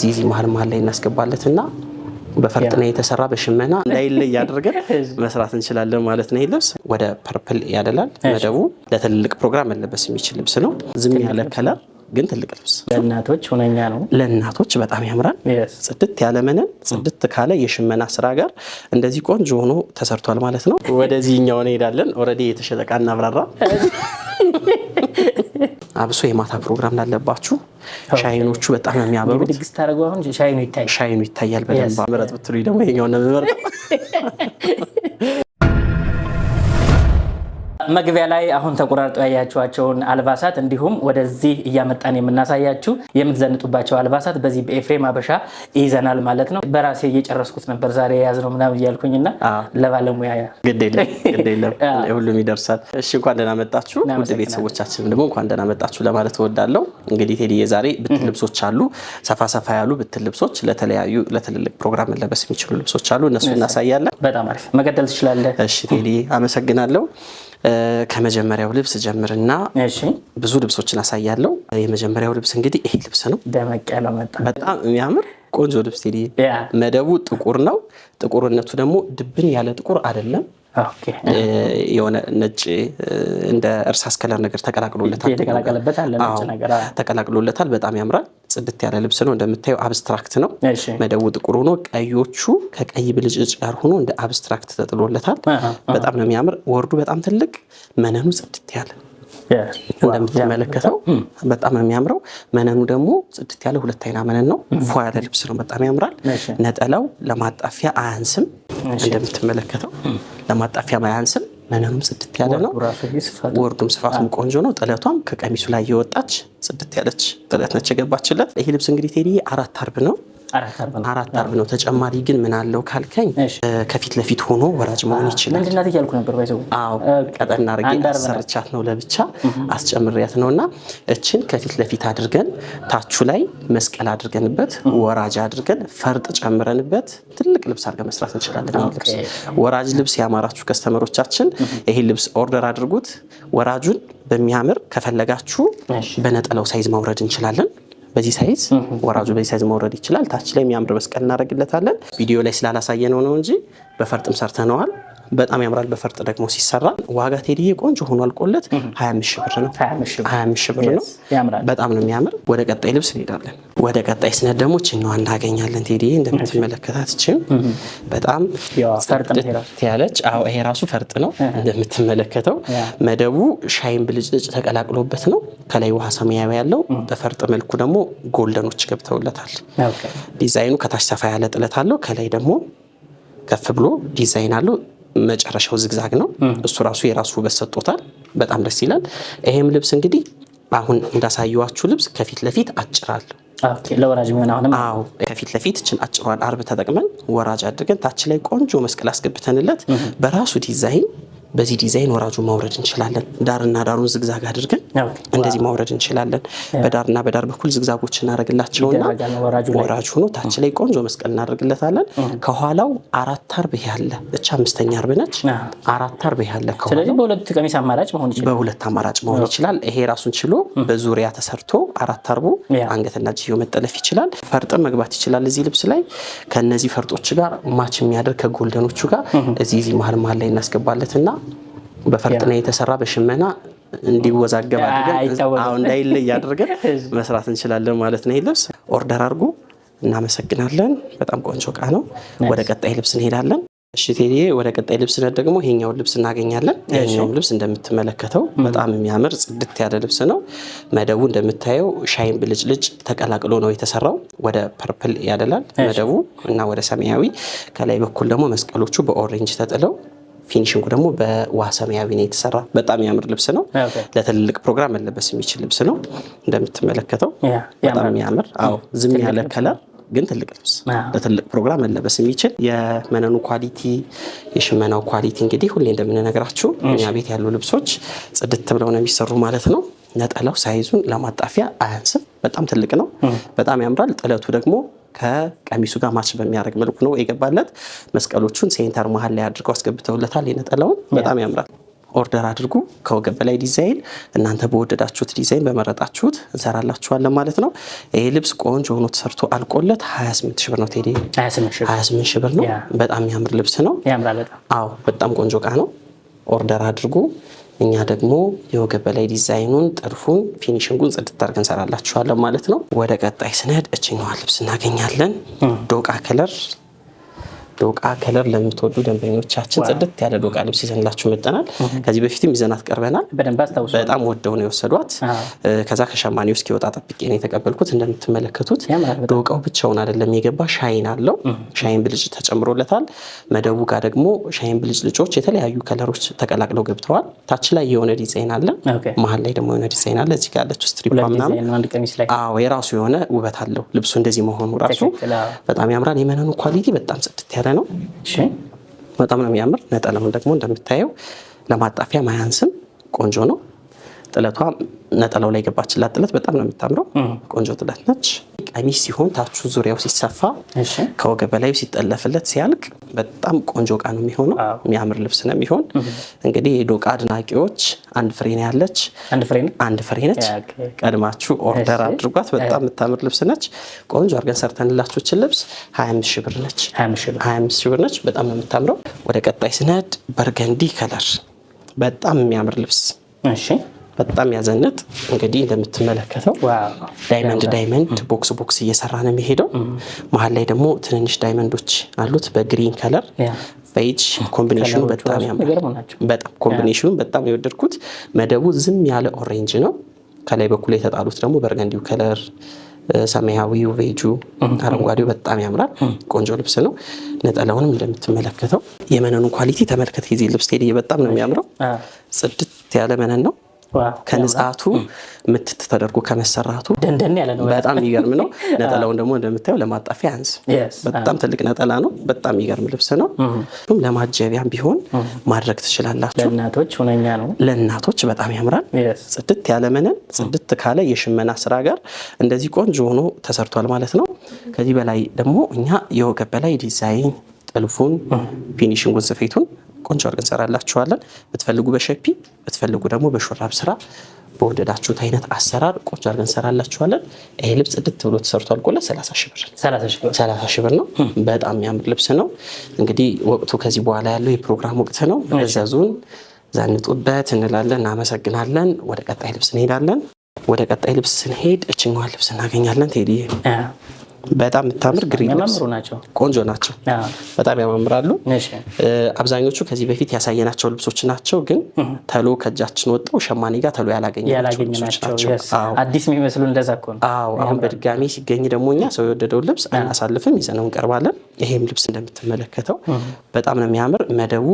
እዚህ መሃል ላይ እናስገባለትና በፈርጥ ነው የተሰራ በሽመና እንዳይለይ አድርገን መስራት እንችላለን ማለት ነው። ይሄ ልብስ ወደ ፐርፕል ያደላል። መደቡ ለትልቅ ፕሮግራም መለበስ የሚችል ልብስ ነው። ዝም ያለ ከለር ግን ትልቅ ልብስ ለእናቶች ሆነኛ ነው። ለእናቶች በጣም ያምራል። ጽድት ያለ መነን ጽድት ካለ የሽመና ስራ ጋር እንደዚህ ቆንጆ ሆኖ ተሰርቷል ማለት ነው። ወደዚህኛው እንሄዳለን። ኦሬዲ የተሸጠ ዕቃ እናብራራ። አብሶ የማታ ፕሮግራም ላለባችሁ ሻይኖቹ በጣም የሚያበሩት ድግስ ታደርጉ አሁን ሻይኑ ይታያል በደንብ ምረጥ ብትሉኝ ደግሞ ይሄኛው ነው የምመርጠው። መግቢያ ላይ አሁን ተቆራርጦ ያያችኋቸውን አልባሳት እንዲሁም ወደዚህ እያመጣን የምናሳያችሁ የምትዘንጡባቸው አልባሳት በዚህ በኤፍሬም አበሻ ይዘናል ማለት ነው። በራሴ እየጨረስኩት ነበር ዛሬ የያዝነው ምናምን እያልኩኝና ለባለሙያ ግድ የለም ሁሉም ይደርሳል። እሺ እንኳን ደህና መጣችሁ ውድ ቤተሰቦቻችን፣ ደግሞ እንኳን ደህና መጣችሁ ለማለት እወዳለሁ። እንግዲህ ቴዲ የዛሬ ብትን ልብሶች አሉ፣ ሰፋ ያሉ ብትን ልብሶች ለተለያዩ ለትልልቅ ፕሮግራም መለበስ የሚችሉ ልብሶች አሉ። እነሱ እናሳያለን። በጣም አሪፍ መቀጠል ትችላለህ። እሺ ቴዲ አመሰግናለሁ። ከመጀመሪያው ልብስ ጀምርና ብዙ ልብሶችን አሳያለሁ። የመጀመሪያው ልብስ እንግዲህ ይሄ ልብስ ነው። ደመቅ ያለው በጣም የሚያምር ቆንጆ ልብስ ቴዲ። መደቡ ጥቁር ነው። ጥቁርነቱ ደግሞ ድብን ያለ ጥቁር አይደለም። የሆነ ነጭ እንደ እርሳስ ከለር ነገር ተቀላቅሎለታል። በጣም ያምራል። ጽድት ያለ ልብስ ነው። እንደምታየው አብስትራክት ነው። መደቡ ጥቁር ሆኖ ቀዮቹ ከቀይ ብልጭጭ ጋር ሆኖ እንደ አብስትራክት ተጥሎለታል። በጣም ነው የሚያምር። ወርዱ በጣም ትልቅ፣ መነኑ ጽድት ያለ እንደምትመለከተው በጣም ነው የሚያምረው። መነኑ ደግሞ ጽድት ያለ ሁለት አይና መነን ነው። ፏ ያለ ልብስ ነው። በጣም ያምራል። ነጠላው ለማጣፊያ አያንስም። እንደምትመለከተው ለማጣፊያ አያንስም። መነኑም ጽድት ያለ ነው። ወርዱም ስፋቱም ቆንጆ ነው። ጥለቷም ከቀሚሱ ላይ የወጣች ጽድት ያለች ጥለት ነች የገባችለት። ይሄ ልብስ እንግዲህ ቴዲ 4 አርብ ነው። 4 አርብ ነው። ተጨማሪ ግን ምን አለው ካልከኝ ከፊት ለፊት ሆኖ ወራጅ መሆን ይችላል። ምንድናት እያልኩ ነበር ባይዘው። አዎ ቀጠና አርጌ አሰርቻት ነው ለብቻ አስጨምሪያት ነውና እችን ከፊት ለፊት አድርገን ታቹ ላይ መስቀል አድርገንበት ወራጅ አድርገን ፈርጥ ጨምረንበት ትልቅ ልብስ አድርገን መስራት እንችላለን። ልብስ ወራጅ ልብስ ያማራችሁ ከስተመሮቻችን ይሄ ልብስ ኦርደር አድርጉት። ወራጁን በሚያምር ከፈለጋችሁ በነጠላው ሳይዝ ማውረድ እንችላለን። በዚህ ሳይዝ ወራጁ በዚህ ሳይዝ መውረድ ይችላል። ታች ላይ የሚያምር መስቀል እናደርግለታለን። ቪዲዮ ላይ ስላላሳየነው ነው እንጂ በፈርጥም ሰርተነዋል። በጣም ያምራል። በፈርጥ ደግሞ ሲሰራ ዋጋ ቴዲ ቆንጆ ሆኖ አልቆለት 25 ሺህ ብር ነው። 25 ሺህ ብር ነው። በጣም ነው የሚያምር። ወደ ቀጣይ ልብስ እንሄዳለን። ወደ ቀጣይ ስነት ደግሞ ችኛዋ እናገኛለን። ቴዲ እንደምትመለከታት ችን በጣም ፈርጥ ያለች ይሄ ራሱ ፈርጥ ነው። እንደምትመለከተው መደቡ ሻይን ብልጭልጭ ተቀላቅሎበት ነው። ከላይ ውሃ ሰማያዊ ያለው በፈርጥ መልኩ ደግሞ ጎልደኖች ገብተውለታል። ዲዛይኑ ከታች ሰፋ ያለ ጥለት አለው። ከላይ ደግሞ ከፍ ብሎ ዲዛይን አለው። መጨረሻው ዝግዛግ ነው። እሱ ራሱ የራሱ ውበት ሰጥቶታል። በጣም ደስ ይላል። ይሄም ልብስ እንግዲህ አሁን እንዳሳየዋችሁ ልብስ ከፊት ለፊት አጭራል። ለወራጅ የሚሆን አሁንም ከፊት ለፊት እችን አጭሯን አርብ ተጠቅመን ወራጅ አድርገን ታች ላይ ቆንጆ መስቀል አስገብተንለት በራሱ ዲዛይን በዚህ ዲዛይን ወራጁ ማውረድ እንችላለን። ዳርና ዳሩን ዝግዛግ አድርገን እንደዚህ ማውረድ እንችላለን። በዳርና በዳር በኩል ዝግዛጎች እናደርግላቸውና ወራጁ ሆኖ ታች ላይ ቆንጆ መስቀል እናደርግለታለን። ከኋላው 4 አርብ ያለ እቻ 5ኛ አርብ ነች። 4 አርብ ያለ ከኋላው ስለዚህ በሁለት ቀሚስ አማራጭ መሆን ይችላል። በሁለት አማራጭ መሆን ይችላል። ይሄ ራሱን ችሎ በዙሪያ ተሰርቶ 4 አርቡ አንገትና እጅየው መጠለፍ ይችላል። ፈርጥም መግባት ይችላል እዚህ ልብስ ላይ ከነዚህ ፈርጦች ጋር ማች የሚያደርግ ከጎልደኖቹ ጋር እዚህ መሃል ላይ እናስገባለትና በፈርጥ ነው የተሰራ በሽመና እንዲወዛገብ አድርገን እንዳይለይ አድርገን መስራት እንችላለን ማለት ነው። ይሄ ልብስ ኦርደር አድርጉ። እናመሰግናለን። በጣም ቆንጆ ዕቃ ነው። ወደ ቀጣይ ልብስ እንሄዳለን። እሺ ቴዲ ወደ ቀጣይ ልብስ ደግሞ ይሄኛው ልብስ እናገኛለን። ይሄኛው ልብስ እንደምትመለከተው በጣም የሚያምር ጽድት ያለ ልብስ ነው። መደቡ እንደምታየው ሻይን ብልጭልጭ ተቀላቅሎ ነው የተሰራው። ወደ ፐርፕል ያደላል መደቡ እና ወደ ሰማያዊ። ከላይ በኩል ደግሞ መስቀሎቹ በኦሬንጅ ተጥለው ፊኒሽንጉ ደግሞ በውሃ ሰማያዊ ነው የተሰራ። በጣም ያምር ልብስ ነው። ለትልልቅ ፕሮግራም መለበስ የሚችል ልብስ ነው። እንደምትመለከተው በጣም የሚያምር ዝም ያለ ከለር ግን ትልቅ ልብስ ለትልቅ ፕሮግራም መለበስ የሚችል የመነኑ ኳሊቲ የሽመናው ኳሊቲ እንግዲህ ሁሌ እንደምንነግራችሁ እኛ ቤት ያሉ ልብሶች ጽድት ብለው ነው የሚሰሩ ማለት ነው። ነጠላው ሳይዙን ለማጣፊያ አያንስም። በጣም ትልቅ ነው። በጣም ያምራል። ጥለቱ ደግሞ ከቀሚሱ ጋር ማች በሚያደርግ መልኩ ነው የገባለት። መስቀሎቹን ሴንተር መሃል ላይ አድርገው አስገብተውለታል። የነጠላውን በጣም ያምራል። ኦርደር አድርጉ። ከወገብ በላይ ዲዛይን እናንተ በወደዳችሁት ዲዛይን በመረጣችሁት እንሰራላችኋለን ማለት ነው። ይሄ ልብስ ቆንጆ ሆኖ ተሰርቶ አልቆለት 28 ሺህ ብር ነው ቴዲ። 28 ሺህ ብር ነው። በጣም የሚያምር ልብስ ነው። አዎ በጣም ቆንጆ እቃ ነው። ኦርደር አድርጉ። እኛ ደግሞ የወገብ በላይ ዲዛይኑን፣ ጥልፉን፣ ፊኒሽንጉን ጽድት አድርገን እንሰራላችኋለን ማለት ነው። ወደ ቀጣይ ስንሄድ እችኛዋ ልብስ እናገኛለን። ዶቃ ከለር ለምትወዱ ደንበኞቻችን ጽድት ያለ ዶቃ ልብስ ይዘንላችሁ መጥተናል። ከዚህ በፊትም ይዘናት ቀርበናል። በጣም ወደው ነው የወሰዷት። ከዛ ከሸማኔው እስኪወጣ ጠብቄ ነው የተቀበልኩት። እንደምትመለከቱት ዶቃው ብቻውን አይደለም የገባ፣ ሻይን አለው። ሻይን ብልጭ ተጨምሮለታል። መደቡ ጋር ደግሞ ሻይን ብልጭ ልጮች የተለያዩ ከለሮች ተቀላቅለው ገብተዋል። ታች ላይ የሆነ ዲዛይን አለ፣ መሀል ላይ ደግሞ የሆነ ዲዛይን አለ። እዚህ ጋር ያለችው ስትሪፕ ምናምን የራሱ የሆነ ውበት አለው ልብሱ። እንደዚህ መሆኑ ራሱ በጣም ያምራል። የመነኑ ኳሊቲ በጣም ጽድት ያለ ነው። በጣም ነው የሚያምር። ነጠላውን ደግሞ እንደምታየው ለማጣፊያ ማያንስም ቆንጆ ነው። ጥለቷ ነጠላው ላይ ገባችላት ጥለት በጣም ነው የምታምረው። ቆንጆ ጥለት ነች። ቀሚስ ሲሆን ታቹ ዙሪያው ሲሰፋ ከወገብ በላይ ሲጠለፍለት ሲያልቅ በጣም ቆንጆ እቃ ነው የሚሆነው። የሚያምር ልብስ ነው የሚሆን። እንግዲህ የዶቃ አድናቂዎች አንድ ፍሬ ነው ያለች፣ አንድ ፍሬ ነች። ቀድማችሁ ኦርደር አድርጓት። በጣም የምታምር ልብስ ነች። ቆንጆ አድርገን ሰርተንላችሁ እችን ልብስ 25 ሺህ ብር ነች። 25 ሺህ ብር ነች። በጣም ነው የምታምረው። ወደ ቀጣይ ስንሄድ በርገንዲ ከለር በጣም የሚያምር ልብስ በጣም ያዘነጥ። እንግዲህ እንደምትመለከተው ዳይመንድ ቦክስ እየሰራ ነው የሚሄደው። መሀል ላይ ደግሞ ትንንሽ ዳይመንዶች አሉት በግሪን ከለር ፌጅ ኮምቢኔሽኑ በጣም ያምራል። በጣም ኮምቢኔሽኑ በጣም የወደድኩት። መደቡ ዝም ያለ ኦሬንጅ ነው። ከላይ በኩል የተጣሉት ደግሞ በርገንዲው ከለር፣ ሰማያዊው፣ ቬጁ፣ አረንጓዴው በጣም ያምራል። ቆንጆ ልብስ ነው። ነጠላውንም እንደምትመለከተው የመነኑን ኳሊቲ ተመልከት። ጊዜ ልብስ ቴዲ በጣም ነው የሚያምረው። ጽድት ያለ መነን ነው። ከንጻቱ ምትት ተደርጎ ከመሰራቱ ደንደን ያለ ነው። በጣም የሚገርም ነው። ነጠላውን ደግሞ እንደምታየው ለማጣፊያ አንስ በጣም ትልቅ ነጠላ ነው። በጣም የሚገርም ልብስ ነው። ለማጀቢያም ቢሆን ማድረግ ትችላላችሁ። ለእናቶች ሁነኛ ነው። ለእናቶች በጣም ያምራል። ጽድት ያለ መነን ጽድት ካለ የሽመና ስራ ጋር እንደዚህ ቆንጆ ሆኖ ተሰርቷል ማለት ነው። ከዚህ በላይ ደግሞ እኛ የወገብ በላይ ዲዛይን፣ ጥልፉን፣ ፊኒሽንጉን፣ ስፌቱን ቆንጆ አድርገን እንሰራላችኋለን። ብትፈልጉ በሸፒ ብትፈልጉ ደግሞ በሹራብ ስራ በወደዳችሁት አይነት አሰራር ቆንጆ አድርገን እንሰራላችኋለን። ይሄ ልብስ ጽድት ብሎ ተሰርቶ አልቆለት 30 ሺህ ብር ነው። በጣም የሚያምር ልብስ ነው። እንግዲህ ወቅቱ ከዚህ በኋላ ያለው የፕሮግራም ወቅት ነው። እዘዙን፣ ዘንጡበት እንላለን። እናመሰግናለን። ወደ ቀጣይ ልብስ እንሄዳለን። ወደ ቀጣይ ልብስ ስንሄድ እችኛዋን ልብስ እናገኛለን። ቴዲ በጣም የምታምር ግሪን ልብስ ቆንጆ ናቸው። በጣም ያማምራሉ። አብዛኞቹ ከዚህ በፊት ያሳየናቸው ልብሶች ናቸው፣ ግን ተሎ ከእጃችን ወጣው ሸማኔ ጋር ተሎ ያላገኘናቸው ናቸው። አዲስ የሚመስሉ እንደዛ እኮ ነው። አሁን በድጋሚ ሲገኝ ደግሞ እኛ ሰው የወደደውን ልብስ አናሳልፍም፣ ይዘነው እንቀርባለን። ይሄም ልብስ እንደምትመለከተው በጣም ነው የሚያምር። መደቡ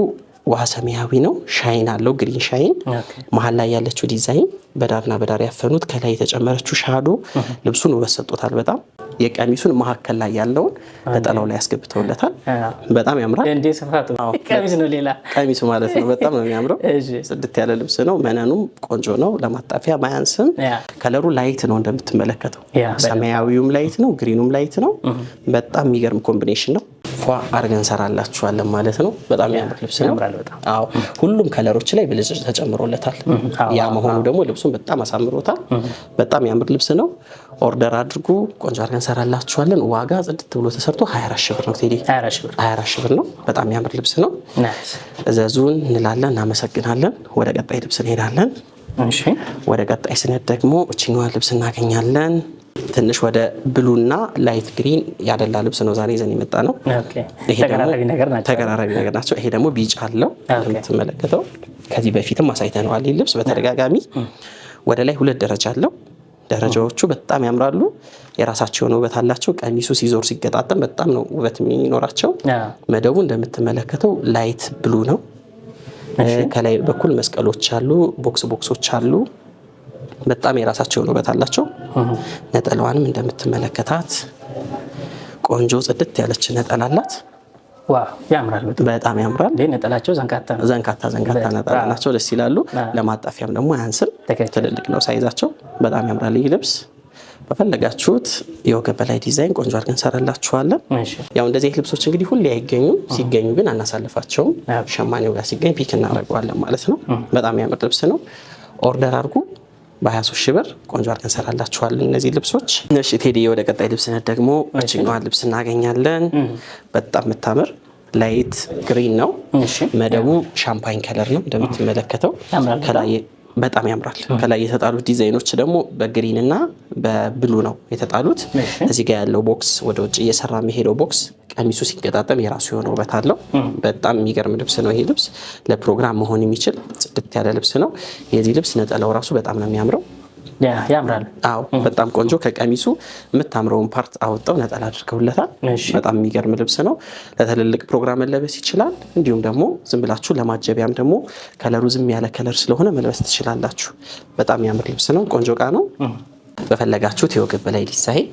ውሃ ሰማያዊ ነው። ሻይን አለው፣ ግሪን ሻይን። መሀል ላይ ያለችው ዲዛይን በዳርና በዳር ያፈኑት ከላይ የተጨመረችው ሻዶ ልብሱን ውበት ሰጥቶታል። በጣም የቀሚሱን መሀከል ላይ ያለውን ነጠላው ላይ ያስገብተውለታል። በጣም ያምራል። እንዴ ስፋቱ ቀሚስ ነው፣ ሌላ ቀሚሱ ማለት ነው። በጣም ነው የሚያምረው። ጽድት ያለ ልብስ ነው። መነኑም ቆንጆ ነው። ለማጣፊያ ማያንስም። ከለሩ ላይት ነው እንደምትመለከተው። ሰማያዊውም ላይት ነው፣ ግሪኑም ላይት ነው። በጣም የሚገርም ኮምቢኔሽን ነው። ፏ አድርገን እንሰራላችኋለን ማለት ነው። በጣም የሚያምር ልብስ ነው። አዎ ሁሉም ከለሮች ላይ ብልጭ ተጨምሮለታል። ያ መሆኑ ደግሞ ልብሱን በጣም አሳምሮታል። በጣም የሚያምር ልብስ ነው። ኦርደር አድርጉ። ቆንጆ አድርገን እንሰራላችኋለን። ዋጋ ጽድት ብሎ ተሰርቶ 24 ሺህ ብር ነው ቴዲ። 24 ሺህ ብር ነው። በጣም የሚያምር ልብስ ነው። እዘዙን እንላለን። እናመሰግናለን። ወደ ቀጣይ ልብስ እንሄዳለን። ወደ ቀጣይ ስንሄድ ደግሞ እችኛዋን ልብስ እናገኛለን። ትንሽ ወደ ብሉና ላይት ግሪን ያደላ ልብስ ነው ዛሬ ይዘን የመጣ ነው። ተቀራራቢ ነገር ናቸው። ይሄ ደግሞ ቢጫ አለው እንደምትመለከተው። ከዚህ በፊትም አሳይተነዋል። ይህ ልብስ በተደጋጋሚ ወደ ላይ 2 ደረጃ አለው። ደረጃዎቹ በጣም ያምራሉ። የራሳቸው የሆነ ውበት አላቸው። ቀሚሱ ሲዞር ሲገጣጠም በጣም ነው ውበት የሚኖራቸው። መደቡ እንደምትመለከተው ላይት ብሉ ነው። ከላይ በኩል መስቀሎች አሉ፣ ቦክሶች አሉ። በጣም የራሳቸው ውበት አላቸው። ነጠላዋንም እንደምትመለከታት ቆንጆ ጽድት ያለች ነጠላ አላት። ዋው ያምራል። በጣም ያምራል። ነጠላቸው ዘንካታ ነጠላ ናቸው። ደስ ይላሉ። ለማጣፊያም ደግሞ አያንስም። ትልልቅ ነው ሳይዛቸው። በጣም ያምራል ይህ ልብስ። በፈለጋችሁት የወገብ በላይ ዲዛይን ቆንጆ አድርገን እንሰራላችኋለን። ያው እንደዚህ ልብሶች እንግዲህ ሁሌ አይገኙም፣ ሲገኙ ግን አናሳልፋቸውም። ሸማኔው ጋር ሲገኝ ፒክ እናደርገዋለን ማለት ነው። በጣም የሚያምር ልብስ ነው። ኦርደር አድርጉ። በ23 ሺህ ብር ቆንጆ አድርገን እንሰራላችኋለን እነዚህ ልብሶች። እሺ ቴዲ፣ ወደ ቀጣይ ልብስነት ደግሞ እችኛዋን ልብስ እናገኛለን። በጣም የምታምር ላይት ግሪን ነው። መደቡ ሻምፓኝ ከለር ነው እንደምትመለከተው። ከላይ በጣም ያምራል። ከላይ የተጣሉት ዲዛይኖች ደግሞ በግሪን እና በብሉ ነው የተጣሉት። እዚህ ጋር ያለው ቦክስ ወደ ውጭ እየሰራ የሚሄደው ቦክስ ቀሚሱ ሲገጣጠም የራሱ የሆነ ውበት አለው። በጣም የሚገርም ልብስ ነው ይሄ ልብስ። ለፕሮግራም መሆን የሚችል ጽድት ያለ ልብስ ነው። የዚህ ልብስ ነጠላው ራሱ በጣም ነው የሚያምረው። ያምራል። አዎ በጣም ቆንጆ። ከቀሚሱ የምታምረውን ፓርት አውጣው ነጠላ አድርገውለታል። በጣም የሚገርም ልብስ ነው። ለትልልቅ ፕሮግራም መለበስ ይችላል። እንዲሁም ደግሞ ዝም ብላችሁ ለማጀቢያም ደግሞ ከለሩ ዝም ያለ ከለር ስለሆነ መልበስ ትችላላችሁ። በጣም የሚያምር ልብስ ነው። ቆንጆ እቃ ነው። በፈለጋችሁት የወገብ በላይ ዲዛይን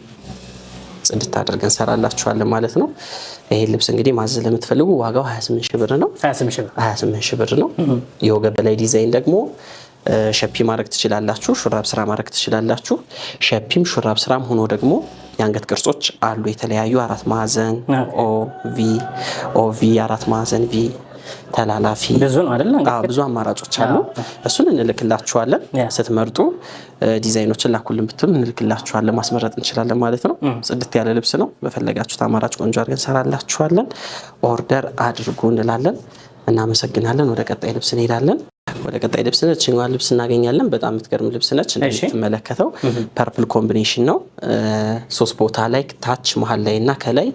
ጽድት አድርገን እንሰራላችኋለን ማለት ነው። ይሄን ልብስ እንግዲህ ማዘዝ ለምትፈልጉ ዋጋው 28 ሺህ ብር ነው። 28 ሺህ ብር ነው። የወገብ በላይ ዲዛይን ደግሞ ሸፒ ማድረግ ትችላላችሁ፣ ሹራብ ስራ ማድረግ ትችላላችሁ። ሸፒም ሹራብ ስራም ሆኖ ደግሞ የአንገት ቅርጾች አሉ የተለያዩ 4 ማዕዘን ኦቪ 4 ማዕዘን ቪ ተላላፊ ብዙ ነው አይደል? ብዙ አማራጮች አሉ። እሱን እንልክላችኋለን። ስትመርጡ ዲዛይኖችን ላኩልን ብትሉ እንልክላችኋለን፣ ማስመረጥ እንችላለን ማለት ነው። ጽድት ያለ ልብስ ነው። በፈለጋችሁት አማራጭ ቆንጆ አድርገን እንሰራላችኋለን። ኦርደር አድርጉ እንላለን። እናመሰግናለን። ወደ ቀጣይ ልብስ እንሄዳለን። ወደ ቀጣይ ልብስ ነች። እቺን ልብስ እናገኛለን። በጣም የምትገርም ልብስ ነች። እንደምትመለከተው ፐርፕል ኮምቢኔሽን ነው። 3 ቦታ ላይ ታች መሀል ላይ እና ከላይ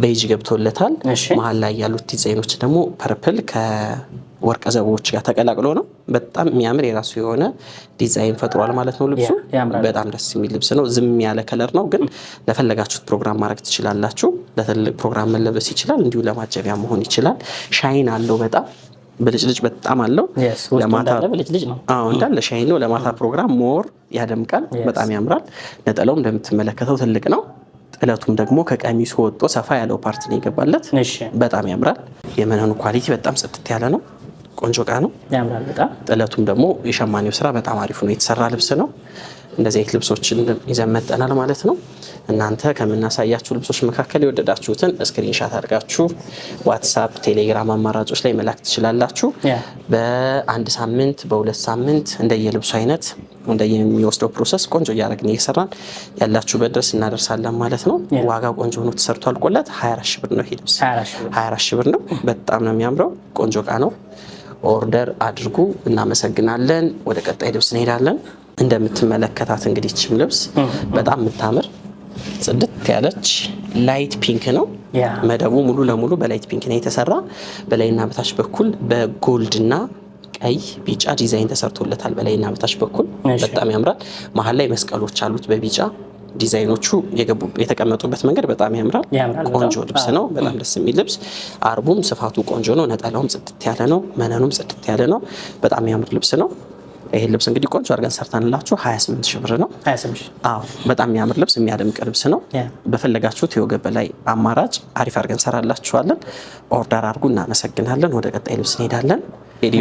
ቤጅ ገብቶለታል። መሀል ላይ ያሉት ዲዛይኖች ደግሞ ፐርፕል ከወርቀ ዘቦች ጋር ተቀላቅሎ ነው። በጣም የሚያምር የራሱ የሆነ ዲዛይን ፈጥሯል ማለት ነው። ልብሱ በጣም ደስ የሚል ልብስ ነው። ዝም ያለ ከለር ነው፣ ግን ለፈለጋችሁት ፕሮግራም ማድረግ ትችላላችሁ። ለትልቅ ፕሮግራም መለበስ ይችላል። እንዲሁ ለማጀቢያ መሆን ይችላል። ሻይን አለው በጣም ብልጭልጭ በጣም አለው። ለማታ ብልጭልጭ ነው። እንዳለ ሻይን ነው። ለማታ ፕሮግራም ሞር ያደምቃል። በጣም ያምራል። ነጠላውም እንደምትመለከተው ትልቅ ነው። ጥለቱም ደግሞ ከቀሚሱ ወጥቶ ሰፋ ያለው ፓርት ነው የገባለት። በጣም ያምራል። የመነኑ ኳሊቲ በጣም ጽድት ያለ ነው። ቆንጆ እቃ ነው። ያምራል በጣም። ጥለቱም ደግሞ የሸማኔው ስራ በጣም አሪፍ ነው የተሰራ ልብስ ነው። እንደዚህ አይነት ልብሶችን ይዘን መጥተናል ማለት ነው። እናንተ ከምናሳያችሁ ልብሶች መካከል የወደዳችሁትን ስክሪንሻት አድርጋችሁ ዋትሳፕ፣ ቴሌግራም አማራጮች ላይ መላክ ትችላላችሁ። በ1 ሳምንት በ2 ሳምንት እንደየልብሱ አይነት እንደየሚወስደው ፕሮሰስ ቆንጆ እያደረግን እየሰራን ያላችሁበት ድረስ እናደርሳለን ማለት ነው። ዋጋው ቆንጆ ሆኖ ተሰርቶ አልቆለት 24 ሺህ ብር ነው። ይሄ ልብስ 24 ሺህ ብር ነው። በጣም ነው የሚያምረው። ቆንጆ እቃ ነው። ኦርደር አድርጉ። እናመሰግናለን። ወደ ቀጣይ ልብስ እንሄዳለን። እንደምትመለከታት እንግዲህ ችም ልብስ በጣም የምታምር ጽድት ያለች ላይት ፒንክ ነው። መደቡ ሙሉ ለሙሉ በላይት ፒንክ ነው የተሰራ። በላይና በታች በኩል በጎልድና ቀይ ቢጫ ዲዛይን ተሰርቶለታል። በላይና በታች በኩል በጣም ያምራል። መሀል ላይ መስቀሎች አሉት በቢጫ ዲዛይኖቹ የተቀመጡበት መንገድ በጣም ያምራል። ቆንጆ ልብስ ነው። በጣም ደስ የሚል ልብስ። አርቡም ስፋቱ ቆንጆ ነው። ነጠላውም ጽድት ያለ ነው። መነኑም ጽድት ያለ ነው። በጣም የሚያምር ልብስ ነው። ይሄን ልብስ እንግዲህ ቆንጆ አድርገን ሰርተንላችሁ 28 ሺህ ብር ነው። 28 አዎ በጣም የሚያምር ልብስ፣ የሚያደምቅ ልብስ ነው። በፈለጋችሁት የወገብ በላይ አማራጭ አሪፍ አድርገን ሰራላችኋለን። ኦርደር አድርጉ። እናመሰግናለን። ወደ ቀጣይ ልብስ እንሄዳለን።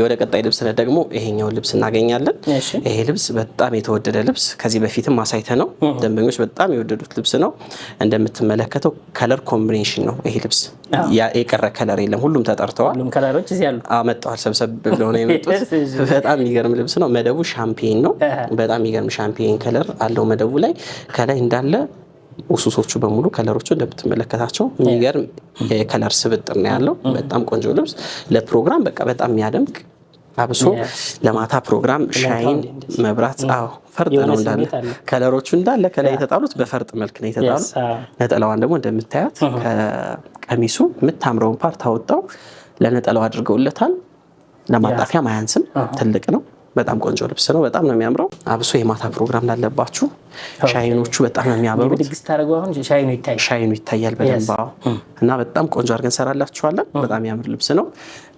ወደ ቀጣይ ልብስ ደግሞ ይሄኛውን ልብስ እናገኛለን። ይሄ ልብስ በጣም የተወደደ ልብስ ከዚህ በፊትም አሳይተ ነው ደንበኞች በጣም የወደዱት ልብስ ነው። እንደምትመለከተው ከለር ኮምቢኔሽን ነው ይሄ ልብስ። የቀረ ከለር የለም። ሁሉም ተጠርተዋል። ሁሉም ከለሮች እዚህ አሉ። አመጣዋል። ሰብሰብ ብለው ነው የመጡት። በጣም የሚገርም ልብስ ነው። መደቡ ሻምፔን ነው። በጣም የሚገርም ሻምፔን ከለር አለው መደቡ ላይ። ከላይ እንዳለ ውሱሶቹ በሙሉ ከለሮቹ እንደምትመለከታቸው የሚገርም የከለር ስብጥር ነው ያለው። በጣም ቆንጆ ልብስ ለፕሮግራም በቃ በጣም የሚያደምቅ አብሶ ለማታ ፕሮግራም ሻይን መብራት። ፈርጥ ነው እንዳለ ከለሮቹ እንዳለ ከላይ የተጣሉት በፈርጥ መልክ ነው የተጣሉት። ነጠላዋን ደግሞ እንደምታያት ከቀሚሱ የምታምረውን ፓርት አወጣው ለነጠላው አድርገውለታል። ለማጣፊያ ማያንስም ትልቅ ነው። በጣም ቆንጆ ልብስ ነው። በጣም ነው የሚያምረው። አብሶ የማታ ፕሮግራም ላለባችሁ ሻይኖቹ በጣም ነው የሚያበሩት። ሻይኑ ይታያል በደንብ እና በጣም ቆንጆ አድርገን ሰራላችኋለን። በጣም የሚያምር ልብስ ነው።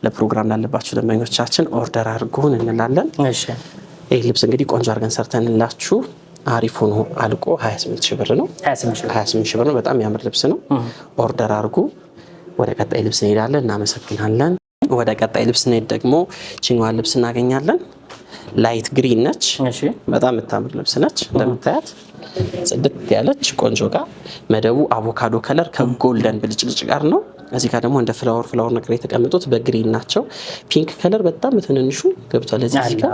ለፕሮግራም ላለባችሁ ደንበኞቻችን ኦርደር አድርጉን እንላለን። ይህ ልብስ እንግዲህ ቆንጆ አድርገን ሰርተንላችሁ አሪፍ ሆኖ አልቆ 28 ሺህ ብር ነው። 28 ሺህ ብር ነው። በጣም የሚያምር ልብስ ነው። ኦርደር አድርጉ። ወደ ቀጣይ ልብስ እንሄዳለን። እናመሰግናለን። ወደ ቀጣይ ልብስ እንሄድ ደግሞ ቺንዋን ልብስ እናገኛለን። ላይት ግሪን ነች። በጣም የምታምር ልብስ ነች። እንደምታያት ጽድት ያለች ቆንጆ ጋር መደቡ አቮካዶ ከለር ከጎልደን ብልጭልጭ ጋር ነው። እዚህ ጋር ደግሞ እንደ ፍላወር ነገር የተቀመጡት በግሪን ናቸው። ፒንክ ከለር በጣም በትንንሹ ገብቷል። እዚህ ጋር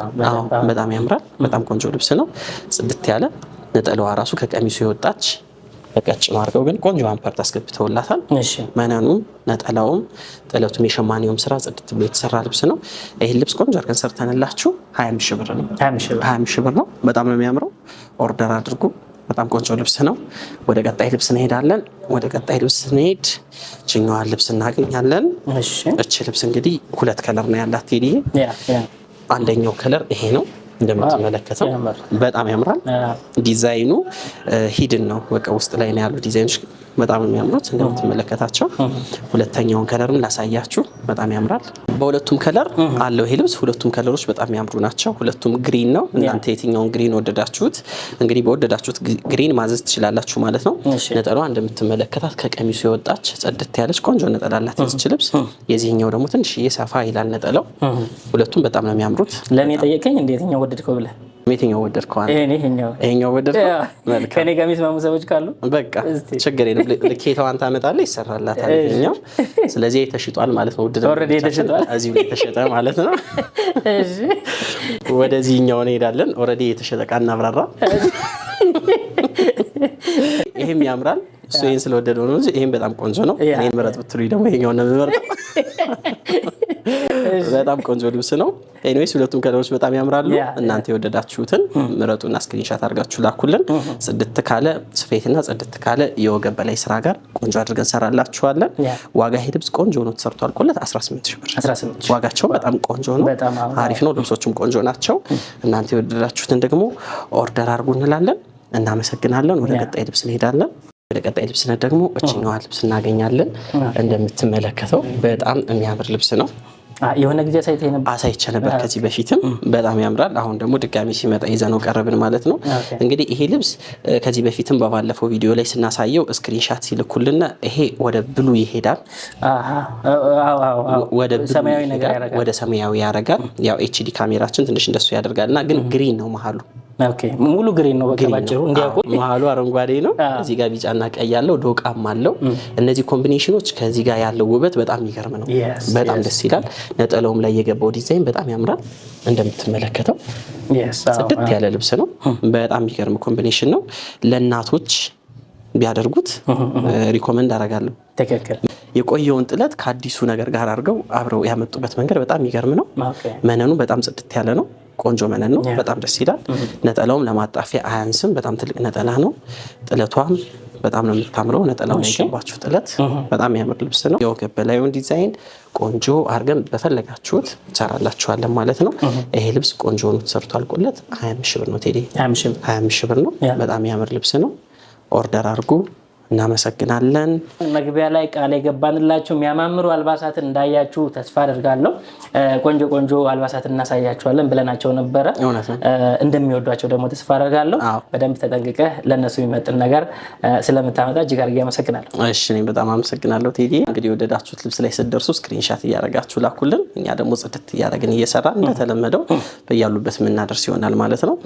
በጣም ያምራል። በጣም ቆንጆ ልብስ ነው። ጽድት ያለ ነጠላዋ ራሱ ከቀሚሱ የወጣች በቀጭኑ አድርገው ግን ቆንጆ አምፐር ታስገብተውላታል። መነኑም ነጠላውም ጥለቱም የሸማኔውም ስራ ጽድት ብሎ የተሰራ ልብስ ነው። ይህን ልብስ ቆንጆ አድርገን ሰርተንላችሁ 25 ሺህ ብር ነው። 25 ሺህ ብር ነው። በጣም ነው የሚያምረው። ኦርደር አድርጉ። በጣም ቆንጆ ልብስ ነው። ወደ ቀጣይ ልብስ እንሄዳለን። ወደ ቀጣይ ልብስ ስንሄድ ችኛዋን ልብስ እናገኛለን። እቺ ልብስ እንግዲህ 2 ከለር ነው ያላት ቴዲ። አንደኛው ከለር ይሄ ነው እንደምትመለከተው በጣም ያምራል። ዲዛይኑ ሂድን ነው በቃ ውስጥ ላይ ነው ያሉ ዲዛይኖች በጣም የሚያምሩት እንደምትመለከታቸው። ሁለተኛውን ከለርም ላሳያችሁ በጣም ያምራል። በሁለቱም ከለር አለው ይሄ ልብስ። ሁለቱም ከለሮች በጣም የሚያምሩ ናቸው። ሁለቱም ግሪን ነው። እናንተ የትኛውን ግሪን ወደዳችሁት? እንግዲህ በወደዳችሁት ግሪን ማዘዝ ትችላላችሁ ማለት ነው። ነጠላዋ እንደምትመለከታት ከቀሚሱ የወጣች ጽድት ያለች ቆንጆ ነጠላ አላት የዚች ልብስ። የዚህኛው ደግሞ ትንሽዬ ሰፋ ይላል ነጠላው። ሁለቱም በጣም ነው የሚያምሩት። ለኔ ጠየቀኝ እንዴት ነው ወደድከው ብለህ? የትኛው ወደድከው? ይሄኛው ወደድከው? መልካም። ከኔ ጋር የሚስማሙ ሰዎች ካሉ በቃ ችግር የለም። ልኬታዋን ታመጣለህ፣ ይሰራላታል ይሄኛው። ስለዚህ ተሽጧል ማለት ነው። ኦሬዲ ተሽጧል። እዚሁ ላይ ተሸጠ ማለት ነው። እሺ፣ ወደዚህኛው እንሄዳለን። ኦሬዲ የተሸጠ ዕቃ እናብራራ። ይሄም ያምራል። እሱ ይሄን ስለወደደው ነው እንጂ ይሄም በጣም ቆንጆ ነው። እኔን ምረጥ ብትሉኝ ደግሞ ይሄኛውን ነው የምመርጠው። በጣም ቆንጆ ልብስ ነው። ኤኒዌይስ ሁለቱም ከለሮች በጣም ያምራሉ። እናንተ የወደዳችሁትን ምረጡና ስክሪንሻት አድርጋችሁ ላኩልን። ጽድት ካለ ስፌትና ጽድት ካለ የወገብ በላይ ስራ ጋር ቆንጆ አድርገን ሰራላችኋለን። ዋጋ ይሄ ልብስ ቆንጆ ነው ተሰርቷል። ቆለት 18 ሺህ ብር። ዋጋቸው በጣም ቆንጆ ነው። አሪፍ ነው። ልብሶቹም ቆንጆ ናቸው። እናንተ የወደዳችሁትን ደግሞ ኦርደር አድርጉ እንላለን። እናመሰግናለን። ወደ ቀጣይ ልብስ እንሄዳለን። ወደ ቀጣይ ልብስ ደግሞ እችኛዋ ልብስ እናገኛለን። እንደምትመለከተው በጣም የሚያምር ልብስ ነው። የሆነ ጊዜ አሳይቼ ነበር ከዚህ በፊትም በጣም ያምራል። አሁን ደግሞ ድጋሚ ሲመጣ ይዘነው ቀረብን ማለት ነው። እንግዲህ ይሄ ልብስ ከዚህ በፊትም በባለፈው ቪዲዮ ላይ ስናሳየው ስክሪንሻት ሲልኩልና ይሄ ወደ ብሉ ይሄዳል። ወደ ሰማያዊ ያረጋል። ያው ኤችዲ ካሜራችን ትንሽ እንደሱ ያደርጋልና ግን ግሪን ነው መሀሉ። ሙሉ ግሪን ነው በቀባጭሩ እንዲያውቁ። መሀሉ አረንጓዴ ነው። እዚህ ጋር ቢጫና ቀይ ያለው ዶቃም አለው። እነዚህ ኮምቢኔሽኖች ከዚህ ጋር ያለው ውበት በጣም የሚገርም ነው። በጣም ደስ ይላል። ነጠላውም ላይ የገባው ዲዛይን በጣም ያምራል። እንደምትመለከተው ጽድት ያለ ልብስ ነው። በጣም የሚገርም ኮምቢኔሽን ነው። ለእናቶች ቢያደርጉት ሪኮመንድ አደርጋለሁ። ትክክል። የቆየውን ጥለት ከአዲሱ ነገር ጋር አድርገው አብረው ያመጡበት መንገድ በጣም የሚገርም ነው። መነኑ በጣም ጽድት ያለ ነው። ቆንጆ መነን ነው። በጣም ደስ ይላል። ነጠላውም ለማጣፊያ አያንስም። በጣም ትልቅ ነጠላ ነው። ጥለቷም በጣም ነው የምታምረው። ነጠላው ላይ የገባችሁ ጥለት በጣም የሚያምር ልብስ ነው። የወገብ በላዩን ዲዛይን ቆንጆ አድርገን በፈለጋችሁት እንሰራላችኋለን ማለት ነው። ይሄ ልብስ ቆንጆ ነው ተሰርቷል። ቆለት 25 ሺህ ብር ነው ቴዲ። 25 ሺህ ብር ነው። በጣም የሚያምር ልብስ ነው። ኦርደር አድርጉ። እናመሰግናለን። መግቢያ ላይ ቃል የገባንላችሁ የሚያማምሩ አልባሳትን እንዳያችሁ ተስፋ አደርጋለሁ። ቆንጆ ቆንጆ አልባሳትን እናሳያችኋለን ብለናቸው ነበረ። እንደሚወዷቸው ደግሞ ተስፋ አደርጋለሁ። በደንብ ተጠንቅቀህ ለእነሱ የሚመጥን ነገር ስለምታመጣ እጅግ አድርጌ አመሰግናለሁ። እሺ፣ እኔም በጣም አመሰግናለሁ ቴዲ። እንግዲህ የወደዳችሁት ልብስ ላይ ስትደርሱ ስክሪንሻት እያደረጋችሁ ላኩልን። እኛ ደግሞ ጽድት እያደረግን እየሰራን እንደተለመደው በያሉበት የምናደርስ ይሆናል ማለት ነው።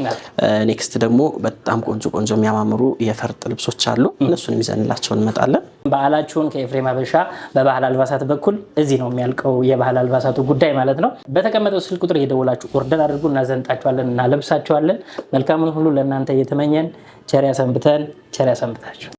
ኔክስት ደግሞ በጣም ቆንጆ ቆንጆ የሚያማምሩ የፈርጥ ልብሶች አሉ። እነሱን ይዘንላቸው እንመጣለን። በዓላችሁን ከኤፍሬም ሀበሻ በባህል አልባሳት በኩል እዚህ ነው የሚያልቀው የባህል አልባሳቱ ጉዳይ ማለት ነው። በተቀመጠው ስልክ ቁጥር እየደወላችሁ ኦርደር አድርጉ። እናዘንጣችኋለን፣ እናለብሳችኋለን። መልካምን ሁሉ ለእናንተ እየተመኘን ቸር ያሰንብተን፣ ቸር ያሰንብታችሁ።